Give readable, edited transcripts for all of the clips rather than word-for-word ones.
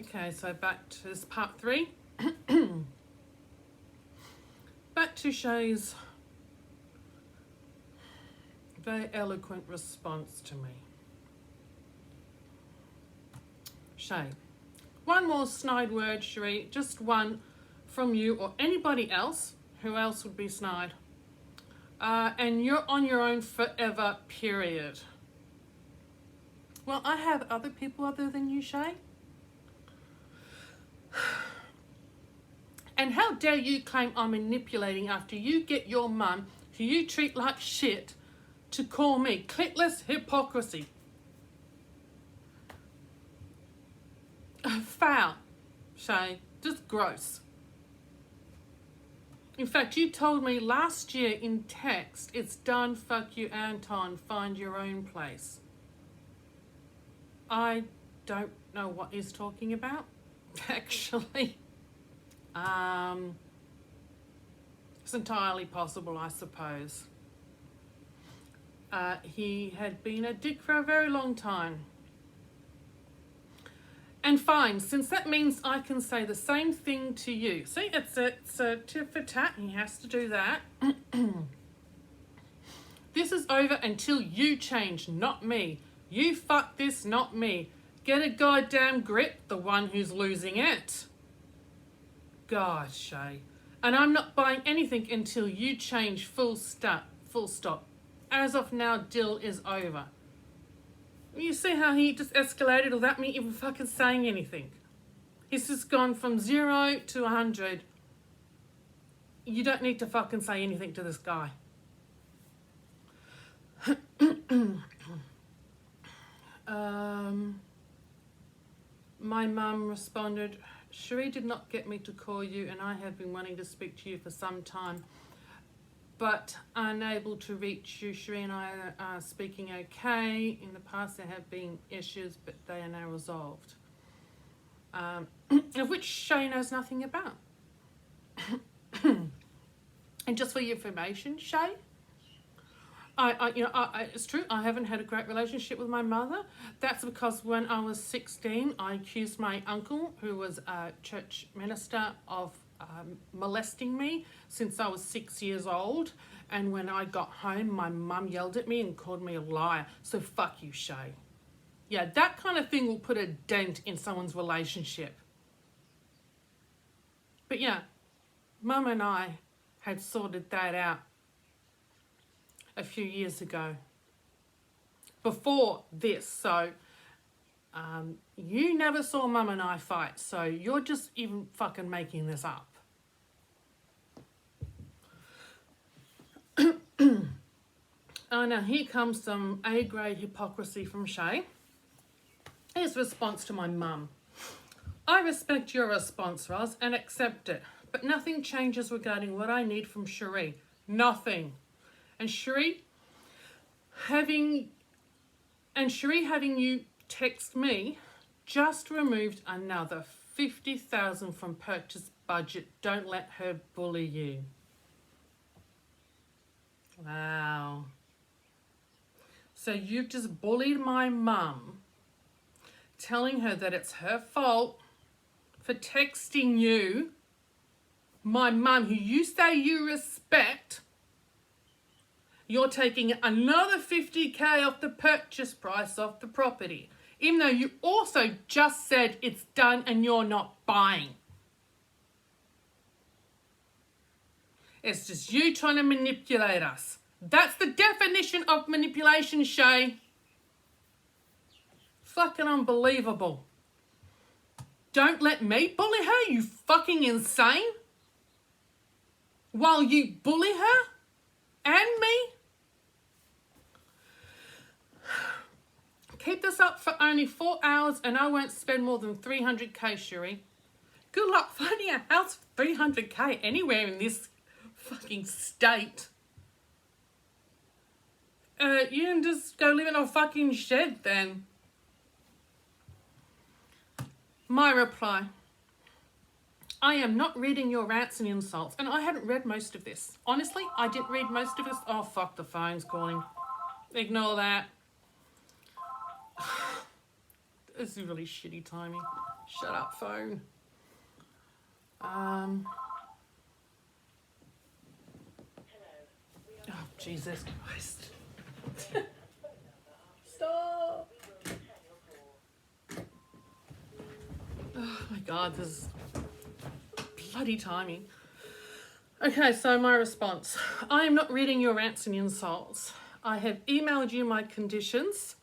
Okay, so back to this part 3. Back to Shea's very eloquent response to me. Shea, one more snide word, Shea, just one from you or anybody else. Who else would be snide? And you're on your own forever, period. Well, I have other people other than you, Shea. And how dare you claim I'm manipulating after you get your mum, who you treat like shit, to call me clitless hypocrisy. Foul, Shea, just gross. In fact, you told me last year in text, it's done, fuck you, Anton, find your own place. I don't know what he's talking about, actually. It's entirely possible, I suppose. He had been a dick for a very long time. And fine, since that means I can say the same thing to you. See, it's a tit for tat. He has to do that. This is over until you change, not me. You fuck this, not me. Get a goddamn grip, the one who's losing it. God, Shea. And I'm not buying anything until you change, full stop. As of now, deal is over. You see how he just escalated without me even fucking saying anything. He's just gone from 0 to 100. You don't need to fucking say anything to this guy. My mum responded, Shea did not get me to call you, and I have been wanting to speak to you for some time, but unable to reach you. Shea and I are speaking okay. In the past there have been issues, but they are now resolved. Of which Shea knows nothing about. And just for your information, Shea, it's true, I haven't had a great relationship with my mother. That's because when I was 16, I accused my uncle, who was a church minister, of molesting me since I was 6 years old. And when I got home, my mum yelled at me and called me a liar. So fuck you, Shea. Yeah, that kind of thing will put a dent in someone's relationship. But yeah, Mum and I had sorted that out a few years ago. Before this, so you never saw Mum and I fight, so you're just even fucking making this up. Oh, now here comes some A-grade hypocrisy from Shea. His response to my mum. I respect your response, Roz, and accept it, but nothing changes regarding what I need from Shea. Nothing. And Shea having you text me just removed another $50,000 from purchase budget. Don't let her bully you. Wow. So you've just bullied my mum, telling her that it's her fault for texting you, my mum, who you say you respect. You're taking another $50,000 off the purchase price of the property, even though you also just said it's done and you're not buying. It's just you trying to manipulate us. That's the definition of manipulation, Shea. Fucking unbelievable. Don't let me bully her, you fucking insane. While you bully her and me. Keep this up for only 4 hours and I won't spend more than $300,000, Shea. Good luck finding a house for $300,000 anywhere in this fucking state. You can just go live in a fucking shed then. My reply. I am not reading your rants and insults, and I hadn't read most of this. Honestly, I didn't read most of this. Oh, fuck, the phone's calling. Ignore that. This is really shitty timing. Shut up, phone. Oh, Jesus Christ. Stop. Oh my God, this is bloody timing. Okay, so my response. I am not reading your rants and insults. I have emailed you my conditions.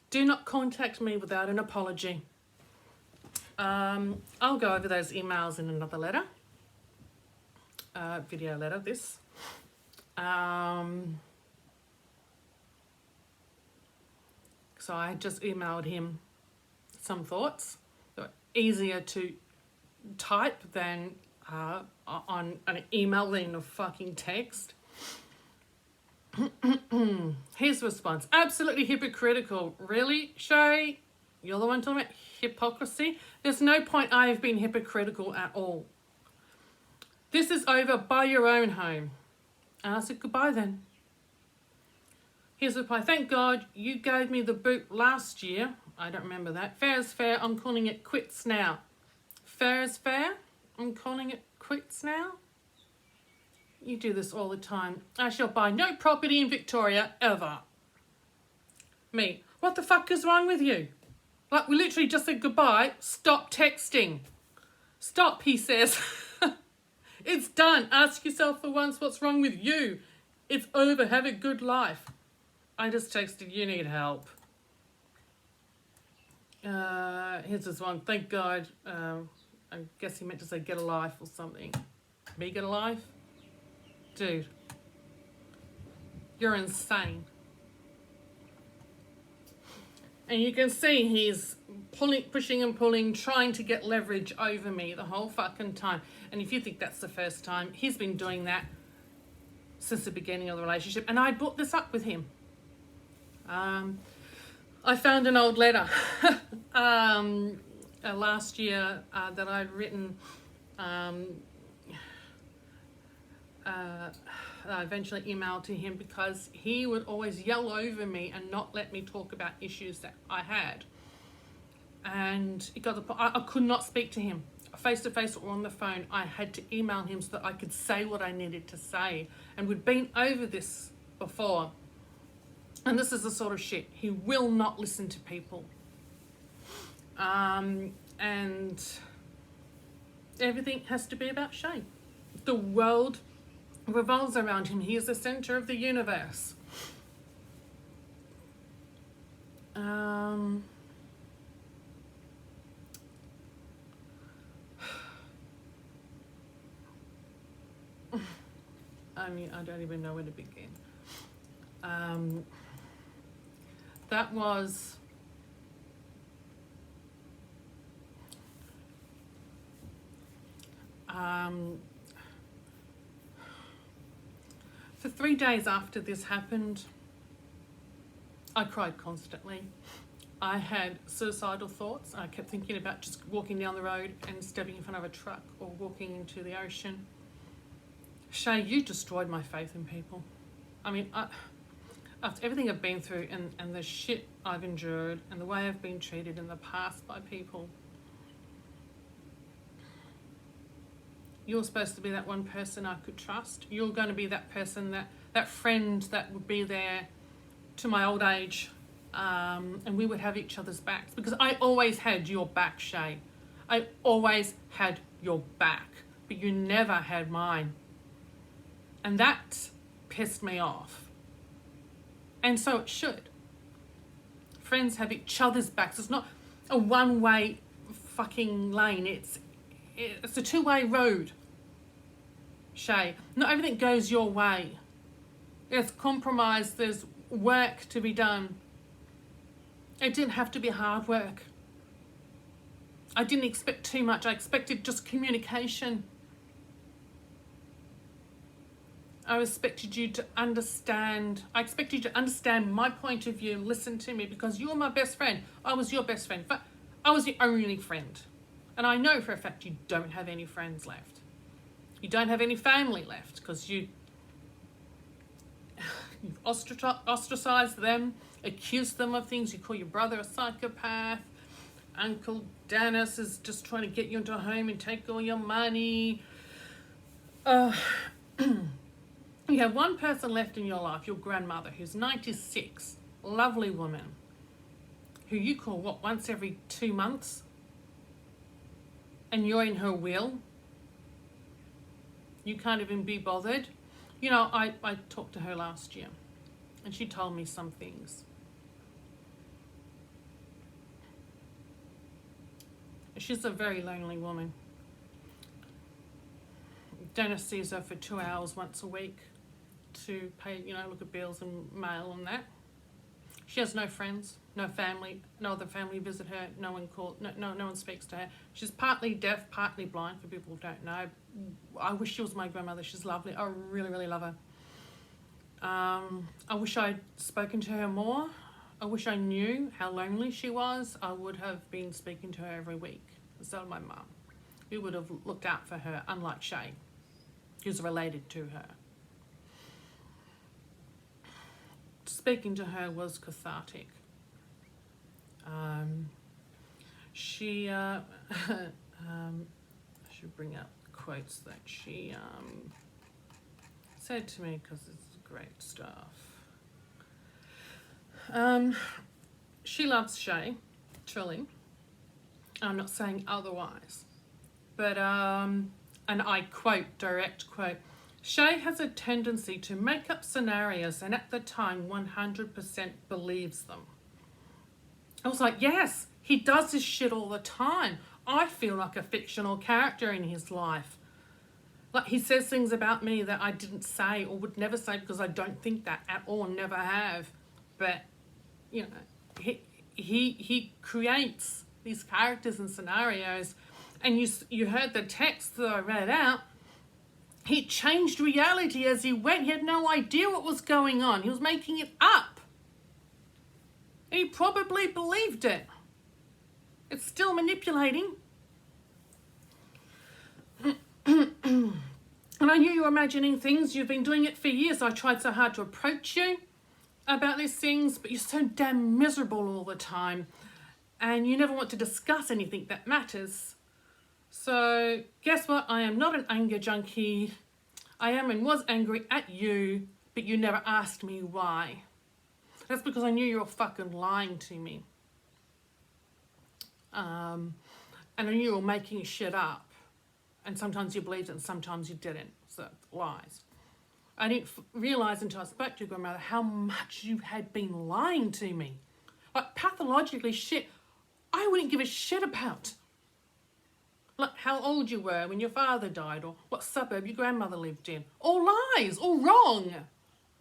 Do not contact me without an apology. I'll go over those emails in another letter. Video letter, this. So I just emailed him some thoughts. They're easier to type than on an email than a fucking text. His response, absolutely hypocritical. Really, Shea? You're the one talking about hypocrisy? There's no point I have been hypocritical at all. This is over, by your own home. And I said, goodbye then. His reply, thank God you gave me the boot last year. I don't remember that. Fair is fair, I'm calling it quits now. Fair is fair, I'm calling it quits now. You do this all the time. I shall buy no property in Victoria ever. Me, what the fuck is wrong with you? Like, we literally just said goodbye. Stop texting. Stop, he says. It's done. Ask yourself for once what's wrong with you. It's over. Have a good life. I just texted, you need help. Here's this one. Thank God. I guess he meant to say get a life or something. Me get a life? Dude. You're insane. And you can see he's pushing and pulling, trying to get leverage over me the whole fucking time. And if you think that's the first time, he's been doing that since the beginning of the relationship. And I brought this up with him. I found an old letter last year that I'd written. I eventually emailed to him because he would always yell over me and not let me talk about issues that I had. And it got to the point, I could not speak to him face to face or on the phone. I had to email him so that I could say what I needed to say. And we'd been over this before. And this is the sort of shit. He will not listen to people. And everything has to be about Shea. The world revolves around him. He is the center of the universe. I mean, I don't even know where to begin. That was for 3 days after this happened, I cried constantly. I had suicidal thoughts. I kept thinking about just walking down the road and stepping in front of a truck or walking into the ocean. Shea, you destroyed my faith in people. I mean, after everything I've been through and the shit I've endured and the way I've been treated in the past by people, you're supposed to be that one person I could trust. You're going to be that person, that friend that would be there to my old age, and we would have each other's backs. Because I always had your back, Shea. I always had your back, but you never had mine. And that pissed me off. And so it should. Friends have each other's backs. It's not a one-way fucking lane. It's a two-way road, Shea. Not everything goes your way. There's compromise. There's work to be done. It didn't have to be hard work. I didn't expect too much. I expected just communication. I expected you to understand. I expected you to understand my point of view, listen to me, because you were my best friend. I was your best friend, but I was your only friend. And I know for a fact you don't have any friends left. You don't have any family left because you've ostracized them, accused them of things. You call your brother a psychopath. Uncle Dennis is just trying to get you into a home and take all your money. You have one person left in your life, your grandmother, who's 96, lovely woman, who you call, what, once every 2 months? And you're in her will? You can't even be bothered? You know, I talked to her last year, and she told me some things. She's a very lonely woman. Dennis sees her for 2 hours once a week to pay, you know, look at bills and mail and that. She has no friends, no family, no other family visit her, no one speaks to her. She's partly deaf, partly blind, for people who don't know. I wish she was my grandmother. She's lovely. I really, really love her. I wish I'd spoken to her more. I wish I knew how lonely she was. I would have been speaking to her every week. So my mum. We would have looked out for her, unlike Shea, who's related to her. Speaking to her was cathartic. She, I should bring up quotes that she said to me, because it's great stuff. She loves Shea, truly. I'm not saying otherwise. But, and I quote, direct quote, Shea has a tendency to make up scenarios and at the time 100% believes them. I was like, yes, he does this shit all the time. I feel like a fictional character in his life. Like, he says things about me that I didn't say or would never say because I don't think that at all, never have. But, you know, he creates these characters and scenarios. And you heard the text that I read out. He changed reality as he went. He had no idea what was going on. He was making it up. And he probably believed it. It's still manipulating. And I knew you were imagining things. You've been doing it for years. I tried so hard to approach you about these things, but you're so damn miserable all the time. And you never want to discuss anything that matters. So, guess what? I am not an anger junkie. I am and was angry at you, but you never asked me why. That's because I knew you were fucking lying to me. And I knew you were making shit up. And sometimes you believed it and sometimes you didn't. So, lies. I didn't realise until I spoke to your grandmother how much you had been lying to me. Like, pathologically shit I wouldn't give a shit about. Like how old you were when your father died, or what suburb your grandmother lived in. All lies, all wrong.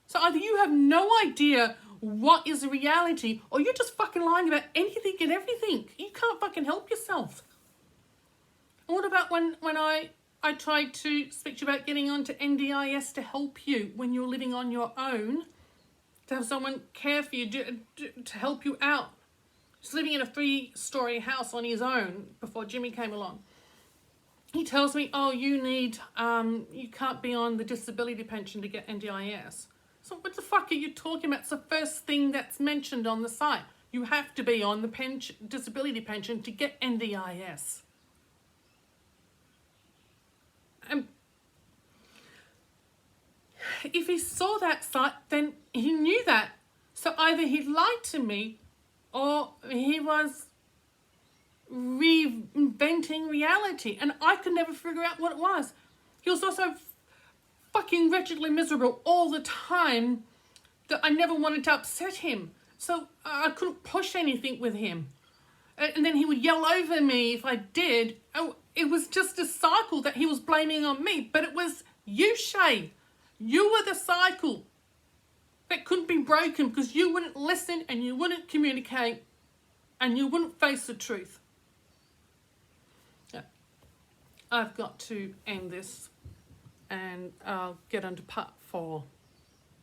So either you have no idea what is reality, or you're just fucking lying about anything and everything. You can't fucking help yourself. And what about when I tried to speak to you about getting onto NDIS to help you when you're living on your own, to have someone care for you, to help you out. He's living in a 3-story house on his own before Jimmy came along. He tells me, oh, you can't be on the disability pension to get NDIS. So what the fuck are you talking about? It's the first thing that's mentioned on the site. You have to be on the disability pension to get NDIS. If he saw that site, then he knew that. So either he lied to me or he was reinventing reality, and I could never figure out what it was. He was also fucking wretchedly miserable all the time that I never wanted to upset him, so I couldn't push anything with him, and then he would yell over me if I did. Oh, it was just a cycle that he was blaming on me, but it was you, Shea. You were the cycle that couldn't be broken because you wouldn't listen and you wouldn't communicate and you wouldn't face the truth. I've got to end this and I'll get on to part 4.